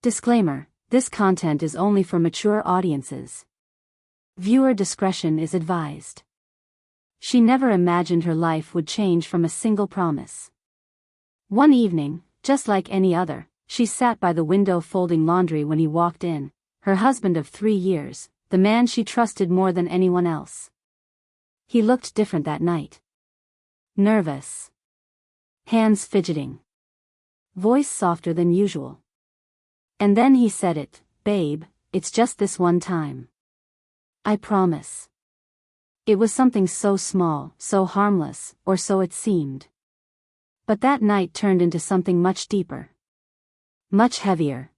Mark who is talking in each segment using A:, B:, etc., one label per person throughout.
A: Disclaimer: this content is only for mature audiences. Viewer discretion is advised. She never imagined her life would change from a single promise. One evening, just like any other, she sat by the window folding laundry when he walked in, her husband of 3 years, the man she trusted more than anyone else. He looked different that night. Nervous. Hands fidgeting. Voice softer than usual. And then he said it, "Babe, it's just this one time. I promise." It was something so small, so harmless, or so it seemed. But that night turned into something much deeper. Much heavier.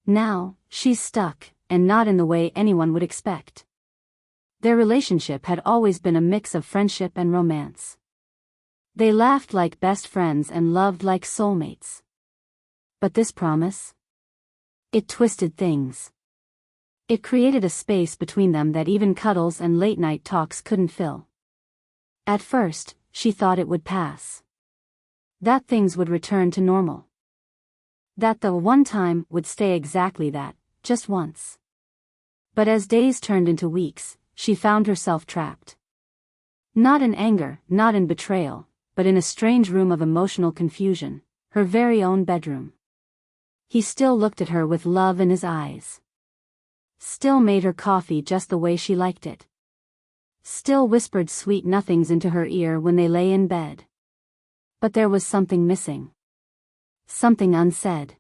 A: Now, she's stuck, and not in the way anyone would expect. Their relationship had always been a mix of friendship and romance. They laughed like best friends and loved like soulmates. But this promise? It twisted things. It created a space between them that even cuddles and late-night talks couldn't fill. At first, she thought it would pass. That things would return to normal. That the one time would stay exactly that, just once. But as days turned into weeks, she found herself trapped. Not in anger, not in betrayal, but in a strange room of emotional confusion, her very own bedroom. He still looked at her with love in his eyes. Still made her coffee just the way she liked it. Still whispered sweet nothings into her ear when they lay in bed. But there was something missing. Something unsaid.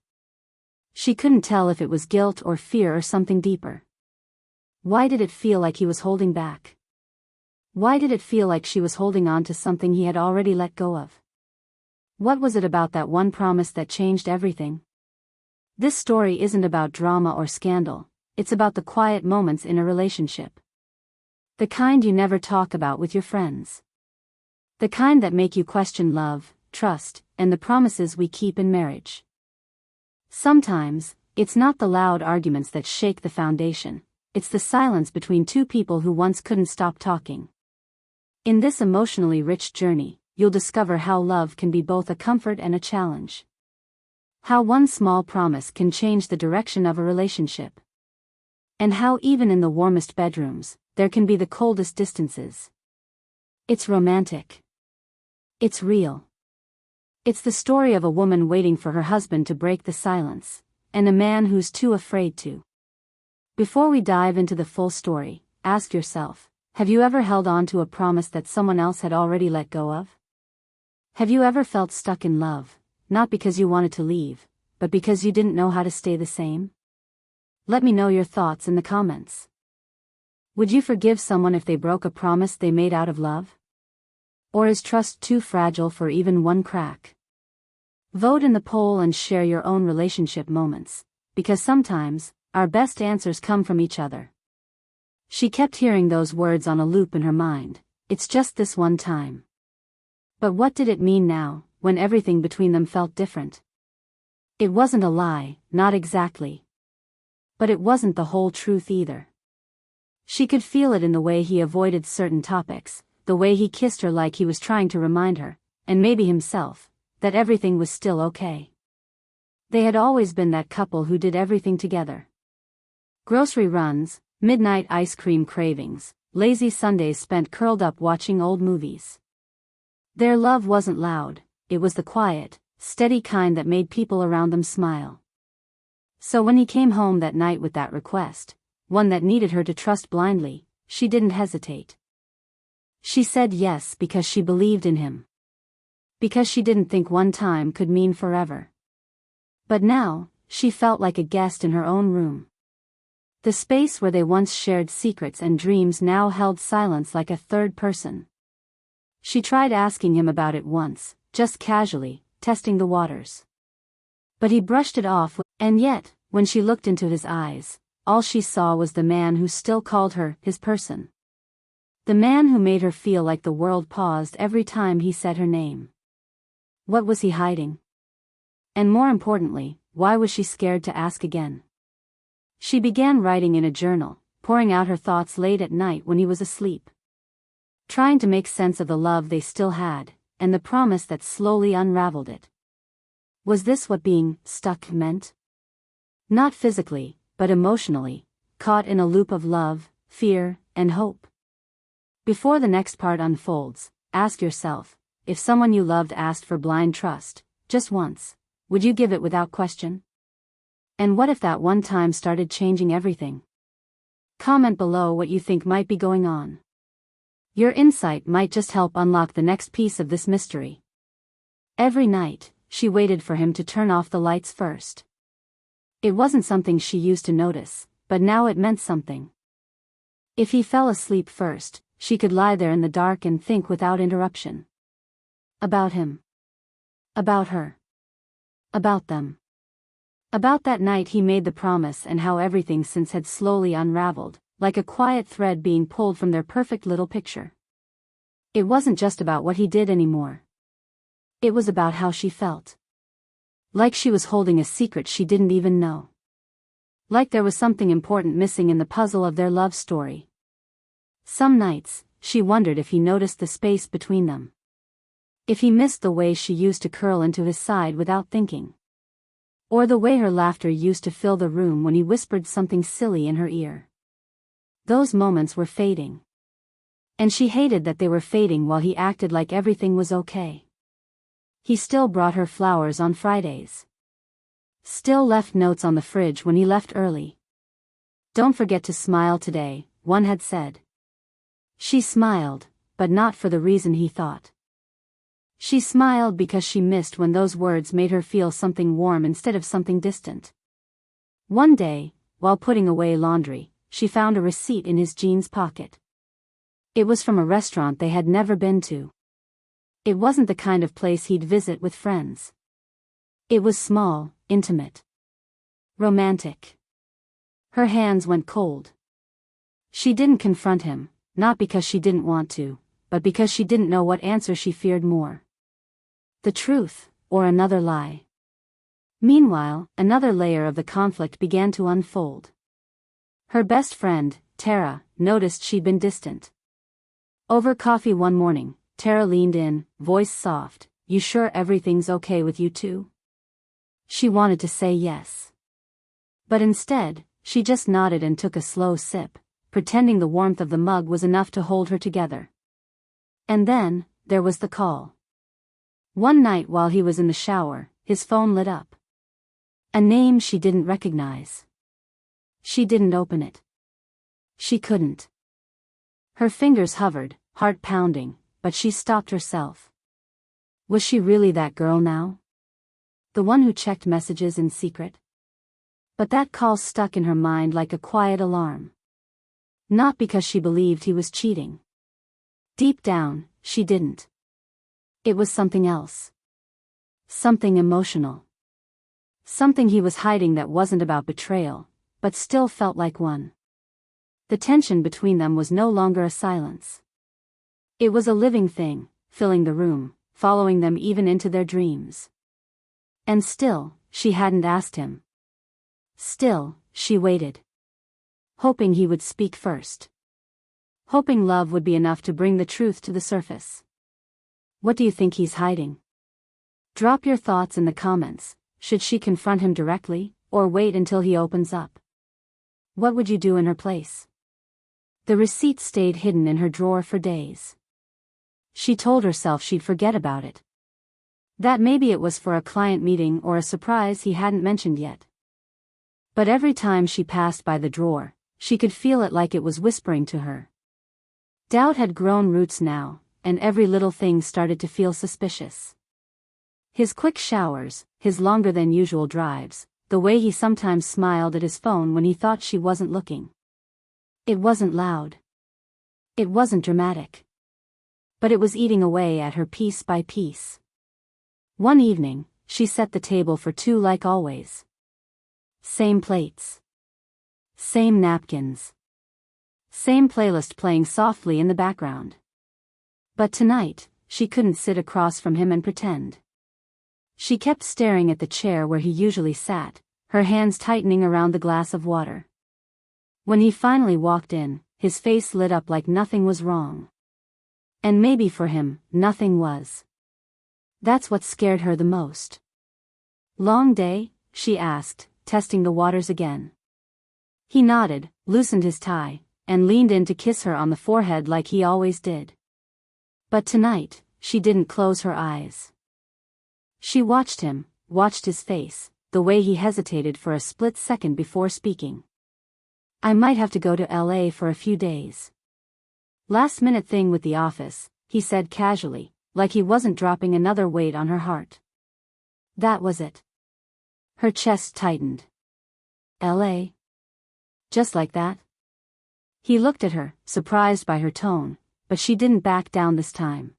A: She couldn't tell if it was guilt or fear or something deeper. Why did it feel like he was holding back? Why did it feel like she was holding on to something he had already let go of? What was it about that one promise that changed everything? This story isn't about drama or scandal, it's about the quiet moments in a relationship. The kind you never talk about with your friends. The kind that make you question love, trust, and the promises we keep in marriage. Sometimes, it's not the loud arguments that shake the foundation, it's the silence between two people who once couldn't stop talking. In this emotionally rich journey, you'll discover how love can be both a comfort and a challenge. How one small promise can change the direction of a relationship. And how even in the warmest bedrooms, there can be the coldest distances. It's romantic. It's real. It's the story of a woman waiting for her husband to break the silence, and a man who's too afraid to. Before we dive into the full story, ask yourself, have you ever held on to a promise that someone else had already let go of? Have you ever felt stuck in love, not because you wanted to leave, but because you didn't know how to stay the same? Let me know your thoughts in the comments. Would you forgive someone if they broke a promise they made out of love? Or is trust too fragile for even one crack? Vote in the poll and share your own relationship moments, because sometimes, our best answers come from each other. She kept hearing those words on a loop in her mind, "It's just this one time." But what did it mean now, when everything between them felt different? It wasn't a lie, not exactly. But it wasn't the whole truth either. She could feel it in the way he avoided certain topics, the way he kissed her like he was trying to remind her, and maybe himself, that everything was still okay. They had always been that couple who did everything together. Grocery runs, midnight ice cream cravings, lazy Sundays spent curled up watching old movies. Their love wasn't loud, it was the quiet, steady kind that made people around them smile. So when he came home that night with that request, one that needed her to trust blindly, she didn't hesitate. She said yes because she believed in him. Because she didn't think one time could mean forever. But now, she felt like a guest in her own room. The space where they once shared secrets and dreams now held silence like a third person. She tried asking him about it once, just casually, testing the waters. But he brushed it off, and yet, when she looked into his eyes, all she saw was the man who still called her his person. The man who made her feel like the world paused every time he said her name. What was he hiding? And more importantly, why was she scared to ask again? She began writing in a journal, pouring out her thoughts late at night when he was asleep. Trying to make sense of the love they still had, and the promise that slowly unraveled it. Was this what being stuck meant? Not physically, but emotionally, caught in a loop of love, fear, and hope. Before the next part unfolds, ask yourself, if someone you loved asked for blind trust, just once, would you give it without question? And what if that one time started changing everything? Comment below what you think might be going on. Your insight might just help unlock the next piece of this mystery. Every night, she waited for him to turn off the lights first. It wasn't something she used to notice, but now it meant something. If he fell asleep first, she could lie there in the dark and think without interruption. About him. About her. About them. About that night he made the promise and how everything since had slowly unraveled, like a quiet thread being pulled from their perfect little picture. It wasn't just about what he did anymore. It was about how she felt. Like she was holding a secret she didn't even know. Like there was something important missing in the puzzle of their love story. Some nights, she wondered if he noticed the space between them. If he missed the way she used to curl into his side without thinking. Or the way her laughter used to fill the room when he whispered something silly in her ear. Those moments were fading. And she hated that they were fading while he acted like everything was okay. He still brought her flowers on Fridays. Still left notes on the fridge when he left early. Don't forget to smile today, one had said. She smiled, but not for the reason he thought. She smiled because she missed when those words made her feel something warm instead of something distant. One day, while putting away laundry, she found a receipt in his jeans pocket. It was from a restaurant they had never been to. It wasn't the kind of place he'd visit with friends. It was small, intimate. Romantic. Her hands went cold. She didn't confront him, not because she didn't want to, but because she didn't know what answer she feared more. The truth, or another lie. Meanwhile, another layer of the conflict began to unfold. Her best friend, Tara, noticed she'd been distant. Over coffee one morning, Tara leaned in, voice soft, "You sure everything's okay with you two?" She wanted to say yes. But instead, she just nodded and took a slow sip, pretending the warmth of the mug was enough to hold her together. And then, there was the call. One night while he was in the shower, his phone lit up. A name she didn't recognize. She didn't open it. She couldn't. Her fingers hovered, heart pounding, but she stopped herself. Was she really that girl now? The one who checked messages in secret? But that call stuck in her mind like a quiet alarm. Not because she believed he was cheating. Deep down, she didn't. It was something else. Something emotional. Something he was hiding that wasn't about betrayal, but still felt like one. The tension between them was no longer a silence. It was a living thing, filling the room, following them even into their dreams. And still, she hadn't asked him. Still, she waited. Hoping he would speak first. Hoping love would be enough to bring the truth to the surface. What do you think he's hiding? Drop your thoughts in the comments. Should she confront him directly, or wait until he opens up? What would you do in her place? The receipt stayed hidden in her drawer for days. She told herself she'd forget about it. That maybe it was for a client meeting or a surprise he hadn't mentioned yet. But every time she passed by the drawer, she could feel it like it was whispering to her. Doubt had grown roots now, and every little thing started to feel suspicious. His quick showers, his longer than usual drives, the way he sometimes smiled at his phone when he thought she wasn't looking. It wasn't loud. It wasn't dramatic. But it was eating away at her piece by piece. One evening, she set the table for two like always. Same plates. Same napkins. Same playlist playing softly in the background. But tonight, she couldn't sit across from him and pretend. She kept staring at the chair where he usually sat, her hands tightening around the glass of water. When he finally walked in, his face lit up like nothing was wrong. And maybe for him, nothing was. That's what scared her the most. "Long day?" she asked, testing the waters again. He nodded, loosened his tie, and leaned in to kiss her on the forehead like he always did. But tonight, she didn't close her eyes. She watched him, watched his face, the way he hesitated for a split second before speaking. "I might have to go to LA for a few days. Last-minute thing with the office," he said casually, like he wasn't dropping another weight on her heart. That was it. Her chest tightened. LA? Just like that? He looked at her, surprised by her tone, but she didn't back down this time.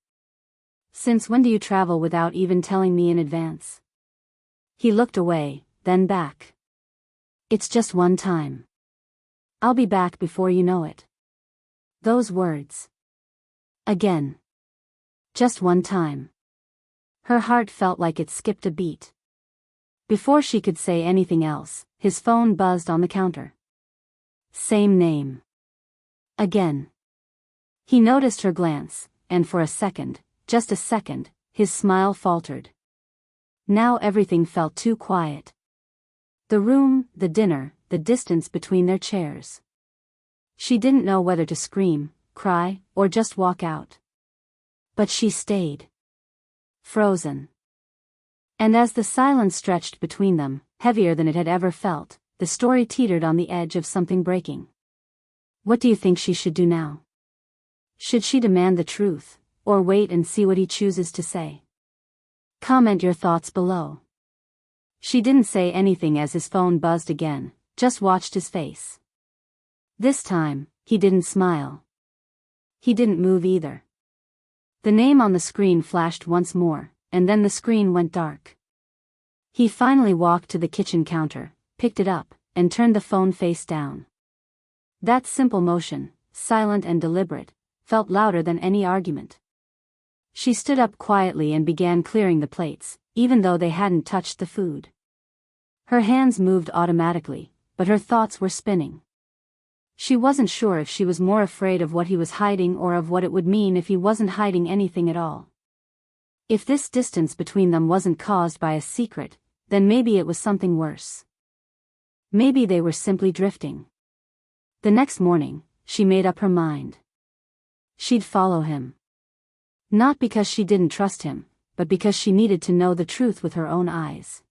A: "Since when do you travel without even telling me in advance?" He looked away, then back. "It's just one time. I'll be back before you know it." Those words. Again. Just one time. Her heart felt like it skipped a beat. Before she could say anything else, his phone buzzed on the counter. Same name. Again. He noticed her glance, and for a second, just a second, his smile faltered. Now everything felt too quiet. The room, the dinner, the distance between their chairs. She didn't know whether to scream, cry, or just walk out. But she stayed. Frozen. And as the silence stretched between them, heavier than it had ever felt, the story teetered on the edge of something breaking. What do you think she should do now? Should she demand the truth, or wait and see what he chooses to say? Comment your thoughts below. She didn't say anything as his phone buzzed again, just watched his face. This time, he didn't smile. He didn't move either. The name on the screen flashed once more, and then the screen went dark. He finally walked to the kitchen counter, picked it up, and turned the phone face down. That simple motion, silent and deliberate, felt louder than any argument. She stood up quietly and began clearing the plates, even though they hadn't touched the food. Her hands moved automatically, but her thoughts were spinning. She wasn't sure if she was more afraid of what he was hiding or of what it would mean if he wasn't hiding anything at all. If this distance between them wasn't caused by a secret, then maybe it was something worse. Maybe they were simply drifting. The next morning, she made up her mind. She'd follow him. Not because she didn't trust him, but because she needed to know the truth with her own eyes.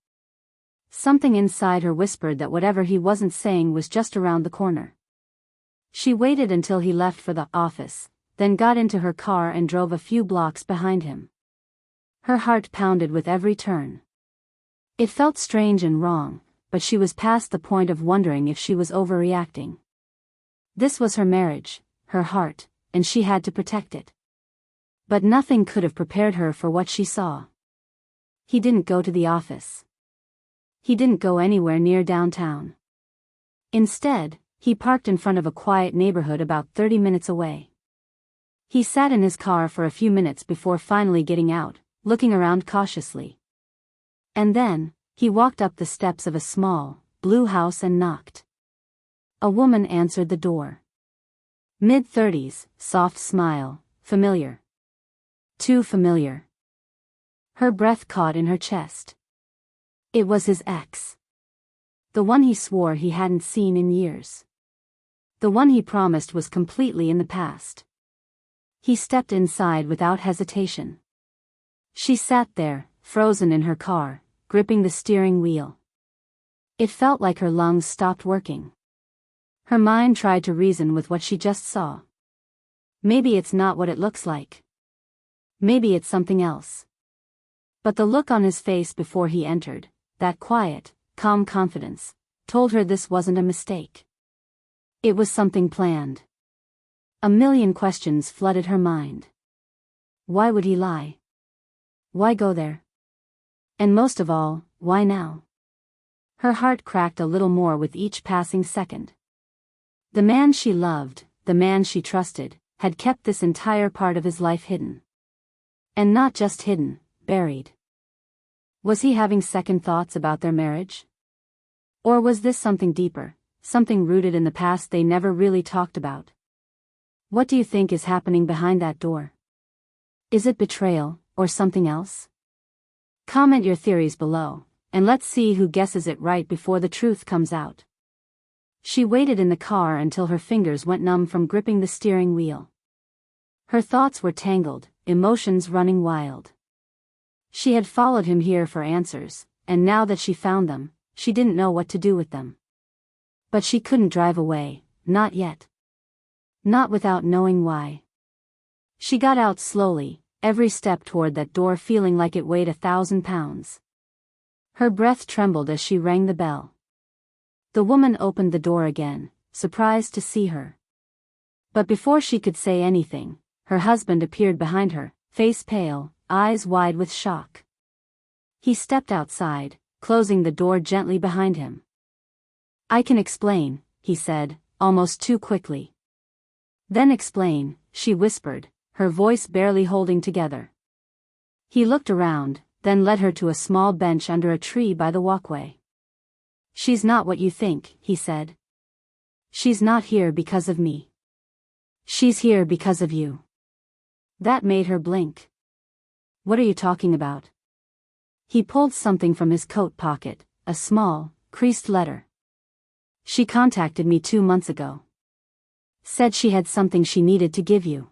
A: Something inside her whispered that whatever he wasn't saying was just around the corner. She waited until he left for the office, then got into her car and drove a few blocks behind him. Her heart pounded with every turn. It felt strange and wrong, but she was past the point of wondering if she was overreacting. This was her marriage, her heart, and she had to protect it. But nothing could have prepared her for what she saw. He didn't go to the office. He didn't go anywhere near downtown. Instead, he parked in front of a quiet neighborhood about 30 minutes away. He sat in his car for a few minutes before finally getting out, looking around cautiously. And then, he walked up the steps of a small, blue house and knocked. A woman answered the door. Mid-30s, soft smile, familiar. Too familiar. Her breath caught in her chest. It was his ex. The one he swore he hadn't seen in years. The one he promised was completely in the past. He stepped inside without hesitation. She sat there, frozen in her car, gripping the steering wheel. It felt like her lungs stopped working. Her mind tried to reason with what she just saw. Maybe it's not what it looks like. Maybe it's something else. But the look on his face before he entered, that quiet, calm confidence, told her this wasn't a mistake. It was something planned. A million questions flooded her mind. Why would he lie? Why go there? And most of all, why now? Her heart cracked a little more with each passing second. The man she loved, the man she trusted, had kept this entire part of his life hidden. And not just hidden, buried. Was he having second thoughts about their marriage? Or was this something deeper, something rooted in the past they never really talked about? What do you think is happening behind that door? Is it betrayal, or something else? Comment your theories below, and let's see who guesses it right before the truth comes out." She waited in the car until her fingers went numb from gripping the steering wheel. Her thoughts were tangled, emotions running wild. She had followed him here for answers, and now that she found them, she didn't know what to do with them. But she couldn't drive away, not yet. Not without knowing why. She got out slowly, every step toward that door feeling like it weighed 1,000 pounds. Her breath trembled as she rang the bell. The woman opened the door again, surprised to see her. But before she could say anything, her husband appeared behind her, face pale, eyes wide with shock. He stepped outside, closing the door gently behind him. "I can explain," he said, almost too quickly. "Then explain," she whispered, her voice barely holding together. He looked around, then led her to a small bench under a tree by the walkway. "She's not what you think," he said. "She's not here because of me. She's here because of you." That made her blink. "What are you talking about?" He pulled something from his coat pocket, a small, creased letter. "She contacted me 2 months ago. Said she had something she needed to give you.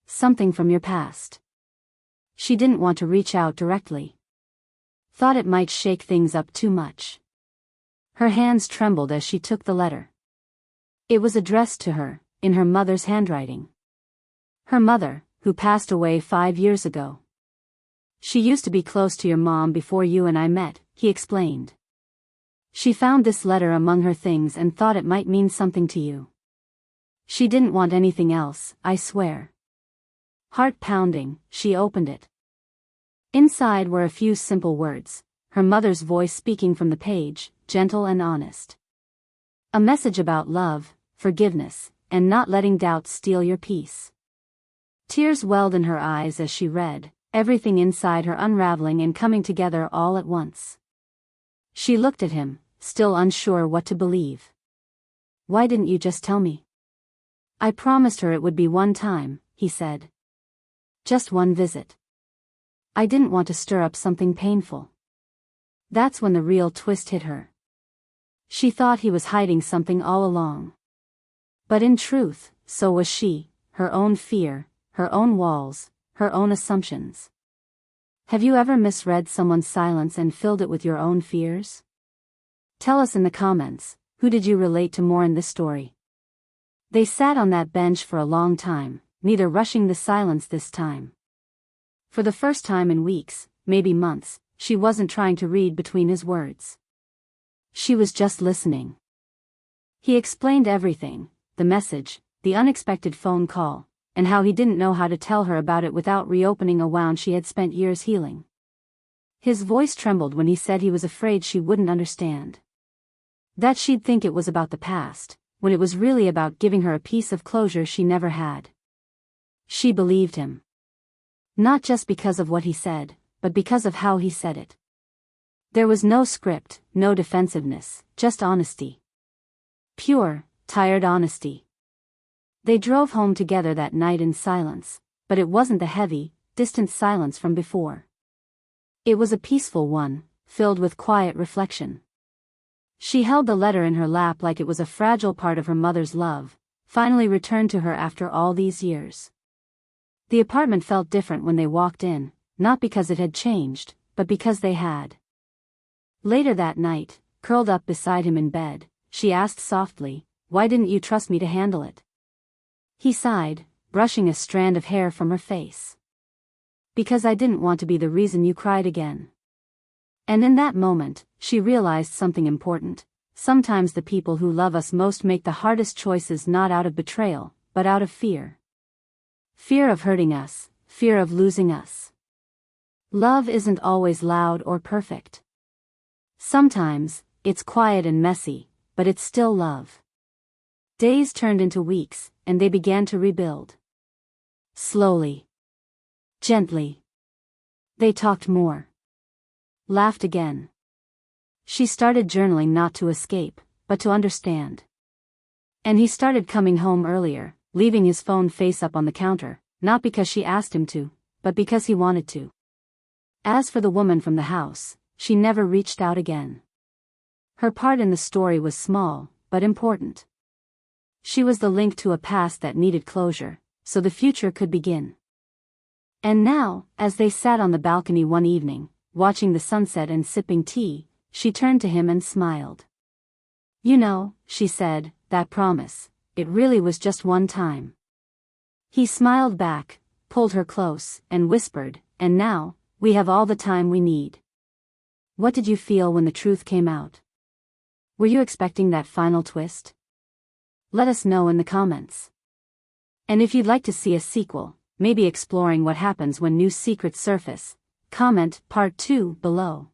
A: Something from your past. She didn't want to reach out directly. Thought it might shake things up too much." Her hands trembled as she took the letter. It was addressed to her, in her mother's handwriting. Her mother, who passed away 5 years ago. "She used to be close to your mom before you and I met," he explained. "She found this letter among her things and thought it might mean something to you. She didn't want anything else, I swear." Heart pounding, she opened it. Inside were a few simple words, her mother's voice speaking from the page, gentle and honest. A message about love, forgiveness, and not letting doubt steal your peace. Tears welled in her eyes as she read, everything inside her unraveling and coming together all at once. She looked at him, still unsure what to believe. "Why didn't you just tell me?" "I promised her it would be one time," he said. "Just one visit. I didn't want to stir up something painful." That's when the real twist hit her. She thought he was hiding something all along. But in truth, so was she, her own fear, her own walls, her own assumptions. Have you ever misread someone's silence and filled it with your own fears? Tell us in the comments, who did you relate to more in this story? They sat on that bench for a long time, neither rushing the silence this time. For the first time in weeks, maybe months, she wasn't trying to read between his words. She was just listening. He explained everything, the message, the unexpected phone call, and how he didn't know how to tell her about it without reopening a wound she had spent years healing. His voice trembled when he said he was afraid she wouldn't understand. That she'd think it was about the past, when it was really about giving her a piece of closure she never had. She believed him. Not just because of what he said, but because of how he said it. There was no script, no defensiveness, just honesty. Pure, tired honesty. They drove home together that night in silence, but it wasn't the heavy, distant silence from before. It was a peaceful one, filled with quiet reflection. She held the letter in her lap like it was a fragile part of her mother's love, finally returned to her after all these years. The apartment felt different when they walked in, not because it had changed, but because they had. Later that night, curled up beside him in bed, she asked softly, "Why didn't you trust me to handle it?" He sighed, brushing a strand of hair from her face. "Because I didn't want to be the reason you cried again." And in that moment, she realized something important. Sometimes the people who love us most make the hardest choices not out of betrayal, but out of fear. Fear of hurting us, fear of losing us. Love isn't always loud or perfect. Sometimes, it's quiet and messy, but it's still love. Days turned into weeks, and they began to rebuild. Slowly. Gently. They talked more. Laughed again. She started journaling not to escape, but to understand. And he started coming home earlier, leaving his phone face up on the counter, not because she asked him to, but because he wanted to. As for the woman from the house, she never reached out again. Her part in the story was small, but important. She was the link to a past that needed closure, so the future could begin. And now, as they sat on the balcony one evening, watching the sunset and sipping tea, she turned to him and smiled. "You know," she said, "that promise, it really was just one time." He smiled back, pulled her close, and whispered, "And now, we have all the time we need." What did you feel when the truth came out? Were you expecting that final twist? Let us know in the comments. And if you'd like to see a sequel, maybe exploring what happens when new secrets surface, comment Part 2 below.